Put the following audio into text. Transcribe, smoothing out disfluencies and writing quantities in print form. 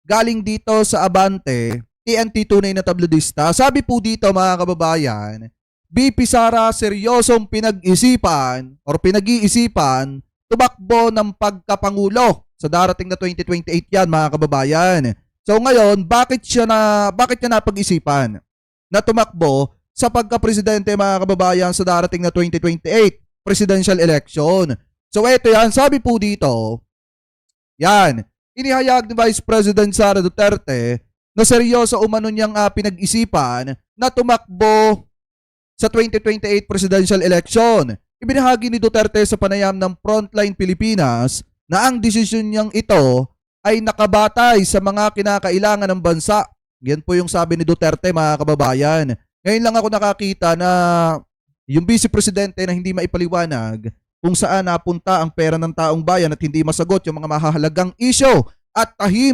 galing dito sa Abante, TNT Tunay na Tablodista. Sabi po dito mga kababayan, BP Sara seryosong pinag-isipan or pinag-iisipan tumakbo ng pagkapangulo sa darating na 2028 yan mga kababayan. So ngayon, bakit niya napag-isipan na tumakbo sa pagka-presidente mga kababayan sa darating na 2028 presidential election? So ito yan, sabi po dito, yan, inihayag ni Vice President Sara Duterte na seryoso umano niyang pinag-isipan na tumakbo sa 2028 presidential election. Ibinahagi ni Duterte sa panayam ng Frontline Pilipinas na ang desisyon niyang ito ay nakabatay sa mga kinakailangan ng bansa. Yan po yung sabi ni Duterte mga kababayan. Ngayon lang ako nakakita na yung Vice Presidente na hindi maipaliwanag kung saan napunta ang pera ng taong bayan at hindi masagot yung mga mahahalagang issue at tahimik